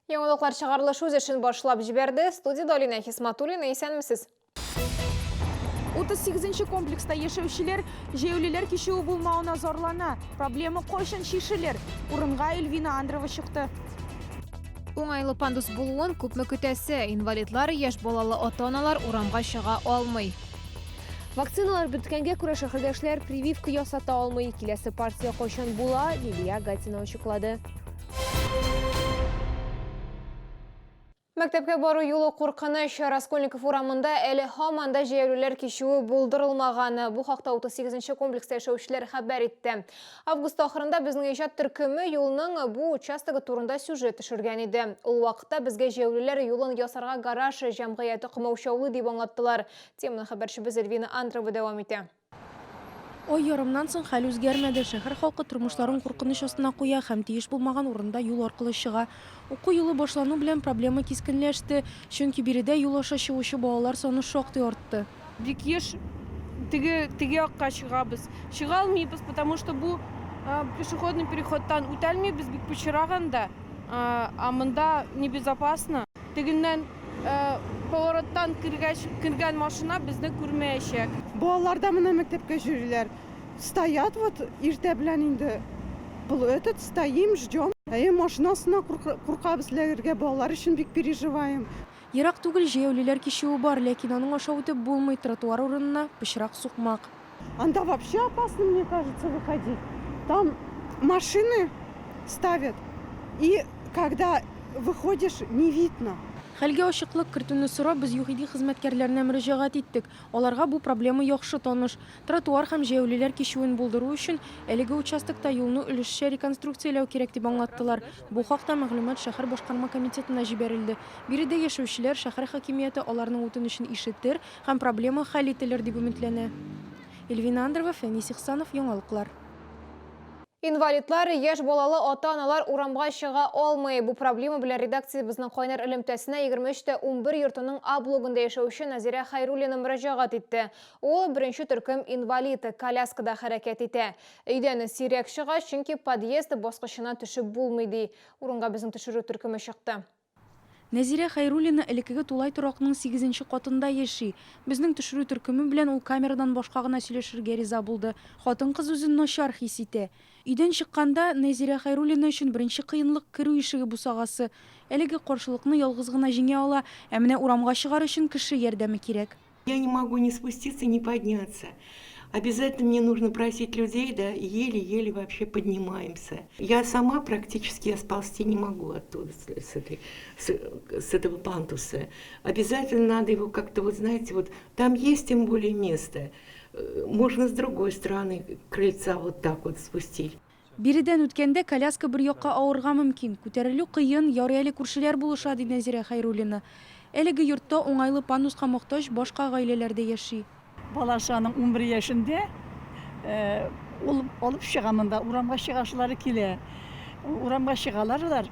Яңалыклар чыгарылышы үз эшен башлап җибәрде. Студияда Алина Хисматуллина, исәнмесез? 38-нче комплекста яшәүчеләр җәяүлеләр кичүе булмауына зарлана. Проблема кайчан шишелер? Урынга Эльвина Андрова чыкты. Уңайлы пандус булуын күпме көтәсе, инвалидлар, яшь балалы ата-аналар урамга чыга алмый. Вакциналар беткәнгә күрә шәһәрдәшләр прививка ясата алмый. Киләсе партия кайчан була? Лилия Гатина ачыклады. Мәктәпкә бару юлы куркыныч. Раскольников урамында әле һаман да җәяүлеләр кичүе булдырылмаганы. Бу хакта 38-нче комплекста яшәүчеләр хәбәр итте. Август ахырында безнең иҗат төркеме юлның бу участогы турында сюжет төшергән иде. Ул вакытта безгә җәяүлеләр юлын ясарга гараж җәмгыяте кымаучаулы дип аңлаттылар. Теманы хәбәрчебез Эльвина Андрова дәвам итә. Ой ярымнан соң хәл үзгәрмәде. Шәһәр халкы тормышларын куркыныч астына куя һәм тиеш булмаган урында юл аркылы чыга. Уку юлы башлану белән проблема кискенләште, чөнки биредә юл аша чыгучы балалар саны шактый артты. Бик еш теге якка чыгабыз. Чыга алмыйбыз, потому что бу пешеходный переходтан үтәлмибез бик пычраганда, а монда небезопасно. Тегеннән повороттан кергән машина безне күрмәячәк. Балалар да мына мәктәпкә йөриләр. Стоят вот иртә белән инде. Стоим, ждем. Машинасына куркабыз ләргә, балалар өчен бик переживаем. Ерак түгел җәяүлеләр кичүе бар, ләкин аның аша үтеп булмый, тротуар урынына пычрак сукмак. Анда вообще опасно, мне кажется, выходить. Там машины ставят, и когда выходишь, не видно. Хәлгә ачыклык кертүне сорап без ЮХИДИ хезмәткәрләренә мөрәҗәгать иттек. Аларга бу проблема яхшы таныш. Тротуар һәм җәяүлеләр кичүен булдыру өчен әлеге участокта юлны өлешчә реконструкцияләү кирәк дип аңлаттылар. Бу хакта мәгълүмат шәһәр башкарма комитетына җибәрелде. Биредә яшәүчеләр шәһәр хакимияте аларның үтенечен ишетер һәм проблема хәл ителер дип өметләнә. Эльвина Андрова, Фәнис Ихсанов, Яңалыклар. Инвалидлар, яшь балалы ата-аналар урамга чыга алмый. Бу проблема белән редакция безнең кайнар элемтәсенә 23-11 йортының А блогында яшәүче Назира Хайруллина мөрәҗәгать итте. Ул беренче төркем инвалид, коляскада хәрәкәт итә. Өйдән сирәк чыга, чөнки подъезд баскычына төшеп булмый ди. Урынга безнең төшерү төркеме чыкты. Назира Хайруллина элекеге тулай торакның 8-нче катында яши. Безнең төшерү төркеме белән ул камерадан башка гына сөйләшергә риза булды. Хатын-кыз үзен начар хис итә. Өйдән чыкканда Назира Хайруллина өчен беренче кыенлык керү ишеге бусагасы. Әлеге каршылыкны ялгыз гына җиңә ала, ә менә урамга чыгар өчен кеше ярдәме кирәк. Я не могу ни спуститься, ни подняться. Обязательно мне нужно просить людей, да, еле-еле вообще поднимаемся. Я сама практически сползти не могу оттуда, с этого пандуса. Обязательно надо его как-то, вот знаете, вот там есть тем более место. Можно с другой стороны крыльца вот так вот спустить. Биредән үткәндә коляска бер якка авырга мөмкин. Күтәрелү кыен, ярый әле күршеләр булыша, ди Назира Хайруллина. Әлеге йортта уңайлы пандуска мохтаҗ башка гаиләләрдә яши. Балашаның 11 яшында олып чыгамында урамга чыгашылары килә. Урамга чыгалар.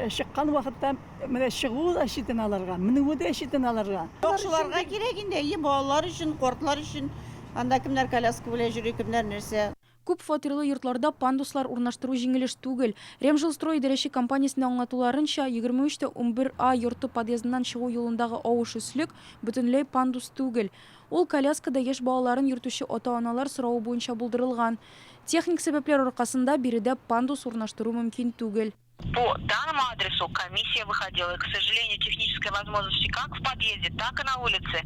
Чыккан вакытта менә чыгу да шитен аларга, менү дә шитен аларга. Шуларга кирәк инде, балалар өчен, картлар өчен. Анда кемнәр коляска белән йөри, кемнәр нәрсә. Күп фатирлы йортларда пандуслар урнаштыру җиңелеш түгел. Ремжилстрой идарәче компаниясенә аңлатуларынча, 23-11А йорты подъездыннан чыгу юлындагы авыш өслек бөтенләй пандус түгел. Ул коляскада яшь балаларын йөртүче ата-аналар соравы буенча булдырылган. Техник сәбәпләр аркасында биредә пандус урнаштыру мөмкин түгел. По данному адресу комиссия выходила, и, к сожалению, технической возможности как в подъезде, так и на улице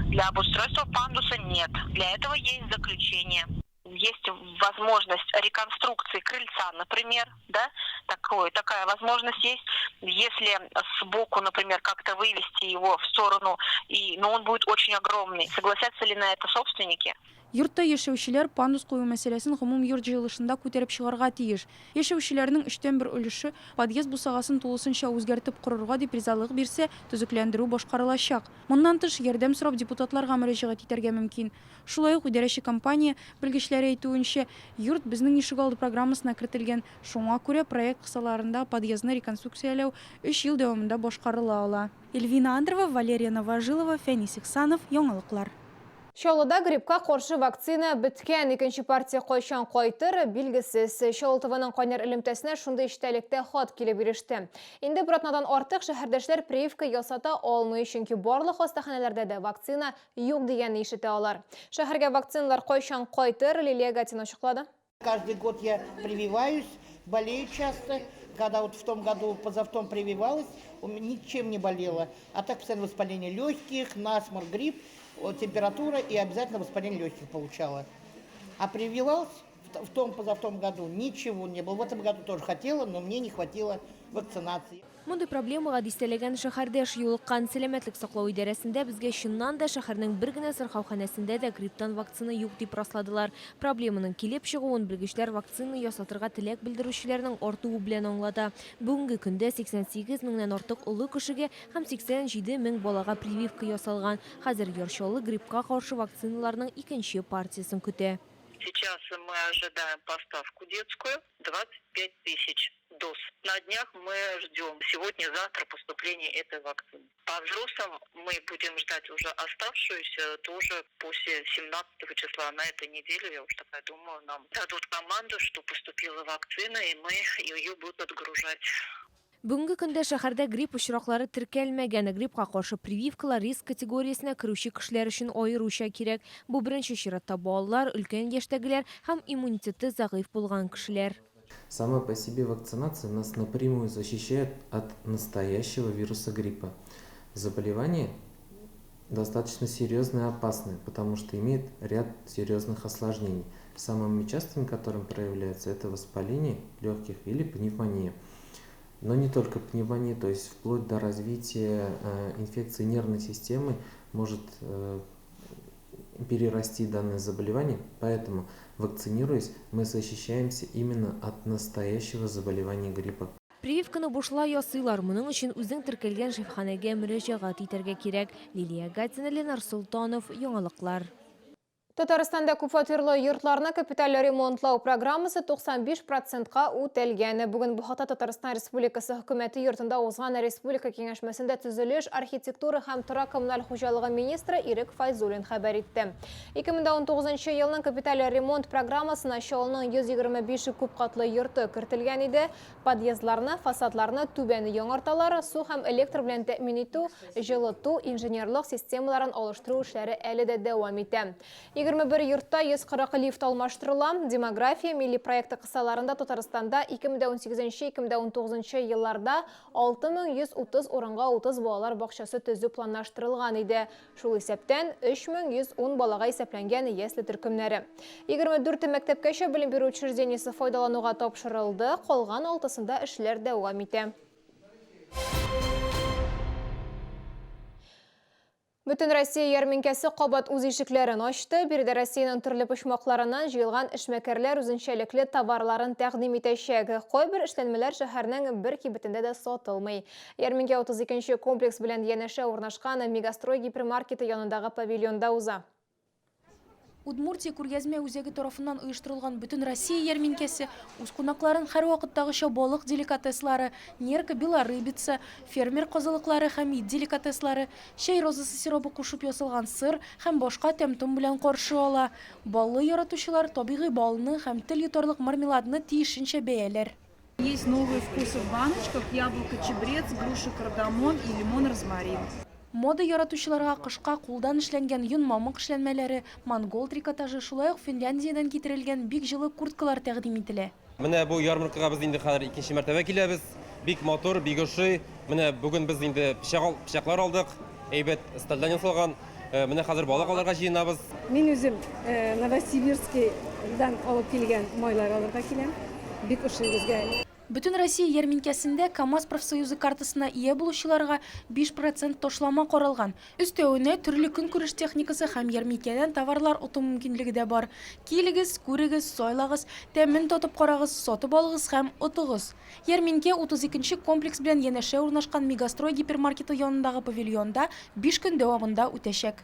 для обустройства пандуса нет. Для этого есть заключение. Есть возможность реконструкции крыльца, например, да, такая возможность есть, если сбоку, например, как-то вывести его в сторону, но он будет очень огромный. Согласятся ли на это собственники? Йортта яшәүчеләр пандус кую мәсьәләсен гомум йорт җыелышында күтәреп чыгарга тиеш. Яшәүчеләрнең 3/1 өлеше подъезд бусагасын тулысынча үзгәртеп корырга дип ризалык бирсә, төзекләндерү башкарылачак. Моннан тыш ярдәм сорап депутатларга мөрәҗәгать итәргә мөмкин. Шулай ук идарәче компания белгечләре әйтүенчә, йорт безнең ишегалды программасына кертелгән. Шуңа күрә проект кысаларында подъездны реконструкцияләү 3 ел дәвамында башкарыла ала. Эльвина Андрова, Валерия Новожилова, Фәнис Ихсанов, Яңалыклар. Шолыда гриппка қаршы вакцина біткен екінші партия қойшан қойтыр білгісіз. Шолытывының қойнер ілімтесіне шунды іштәлікті ход келе берішті. Енді бұратнадан артық шәһәрдәшләр прививка ясата алмай, чөнки барлық хастаханәләрдә дә вакцина юк дигәнне ишетә алар. Шәһәргә вакциналар қойшан қойтыр, Лилия Гатина ошыклады. Каждый год я прививаюсь, болею часто. Когда вот в том году, позавтом прививалась, у меня ничем не болела. А так постоянно воспаление легких, насморк, грипп, температура и обязательно воспаление легких получала. А прививалась в том позавтом году, ничего не было. В этом году тоже хотела, но мне не хватило вакцинации. Мұндай проблемаға дистелеген шәһәрдәш юлыққан сәләмәтлек саклау идарәсендә безгә шуннан да шәһәрнең бер генә сырхауханәсендә дә грипптан вакцина юк дип расладылар. Проблеманың килеп чыгуын белгечләр вакцина ясатырга теләк белдерүчеләрнең артуы белән аңлады. Бүгенге көндә 88 меңнән артык олы кешегә һәм 87 мең балага прививка ясалган. Хәзер яршалы гриппка каршы вакциналарның икенче партиясын көтә. Сейчас мы ожидаем поставку детскую 25 тысяч доз. На днях мы ждем сегодня-завтра поступления этой вакцины. По взрослым мы будем ждать уже оставшуюся тоже после 17 числа. На этой неделе, я уж такая думаю, нам дадут команду, что поступила вакцина, и мы ее будут отгружать. Бүгенге көндә шәһәрдә грипп очраклары теркәлмәгән. Гриппка каршы прививкалар риск категориясенә керүче кешеләр өчен аеруча кирәк. Бу беренче чиратта балалар, өлкән яшьтәгеләр һәм иммунитеты зәгыйф булган кешеләр. Сама по себе вакцинация нас напрямую защищает от настоящего вируса гриппа. Заболевание достаточно серьезное и опасное, потому что имеет ряд серьезных осложнений. Самыми частыми, которым проявляется, это воспаление легких или пневмония. Но не только пневмония, то есть вплоть до развития инфекции нервной системы может перерасти данное заболевание, поэтому, вакцинируясь, мы защищаемся именно от настоящего заболевания гриппа. Прививканы бушлай ясыйлар, моның өчен үзең теркәлгән шифаханәгә мөрәҗәгать итәргә кирәк. Лилия Гатина, Ленар Султанов, Яңалыклар. Татарстанда күпфатирлы йортларны капиталь ремонтлау программасы 95%-ка үтәлгән. Бүген бу хакта Татарстан Республикасы хөкүмәте йортында узган Республика киңәшмәсендә төзелеш, архитектура һәм торак коммуналь хуҗалыгы министры Ирек Файзуллин хәбәр итте. 2019 елның капиталь ремонт программасына шәһәрнең 125 күп катлы йорты кертелгән иде. Подъездларны, фасадларны түбәне яңарталар, су һәм электр белән тәэмин итү, җылыту, инженерлык системаларын алыштыру эшләре әле дә дәвам итә. 21 йортта 140 лифт алмаштырыла. Демография милли проекты кысаларында Татарстанда 2018-2019 елларда 6130 орынга 30 балалар бакчасы төзү планлаштырылган иде. Шул исәптән 3110 балага исәпләнгән яслы төркемнәре. 24 мәктәпкәчә белем бирү учреждениесе файдалануга тапшырылды. Калган 6сында эшләр дәвам итә. Бүтін Россия ярминкәсе кабат үз ишекләрен ачты. Биредә Россиянең төрле почмакларыннан җыелган эшмәкәрләр үзенчәлекле товарларын тәкъдим итәчәк. Кайбер эшләнмәләр шәһәрнең бер кибетендә дә сатылмый. Ярминкә 32-нче комплекс белән янәшә урнашкан Мегастрой гипермаркеты янындагы павильонда уза. Удмуртия күргәзмә үзәге тарафыннан оештырылган Бүтін Россия ярминкәсе үз кунакларын һәр вакыттагыча балык деликатеслары, нерка белорыбица, фермер козылыклары һәм ит деликатеслары, чәй розасы сиробы кушып ясалган сыр һәм башка тәм-том белән каршы ала. Баллы яратучылар табигый балны һәм тел йотарлык мармеладны тиешенчә бәяләр. Есть новые вкусы в баночках: яблоко, чебрец, груша, кардамон и лимон, розмарин. Мода яратучыларга кышка кулдан эшләнгән йон мамык эшләнмәләре, монгол трикотажы, шулай ук Финляндиядән китерелгән бик җылы курткалар тәкъдим ителә. Менә бу ярмаркага без инде хәзер икенче мәртәбә киләбез. Бик мотор, бик ошый. Менә бүген без инде пычаклар алдык. Әйбәт стальдан ясалган. Менә хәзер балык алырга җыенабыз. Мин үзем Новосибирскидан алып килгән майлар алырга киләм. Бик ошый безгә. Бүтін Россия ярминкәсендә КАМАЗ профсоюзы картасына ия булучыларга 5% тошлама каралган. Өстәвенә төрле көнкүреш техникасы һәм ярминкәдән товарлар оту мөмкинлеге дә бар. Килегез, күрегез, сайлагыз, тәмин тотып карагыз, сатып алыгыз һәм отыгыз. Ярминкә 32-нче комплекс белән янәшә урнашкан Мегастрой гипермаркеты янындагы павильонда 5 көн дәвамында үтәчәк.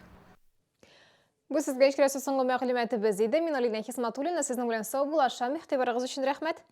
Бу сезгә эшкәрәсе соңгы мәгълүматы без иде. Мин Алина Хисматуллина, сезнең белән сау булашам. Игътибарыгыз өчен рәхмәт.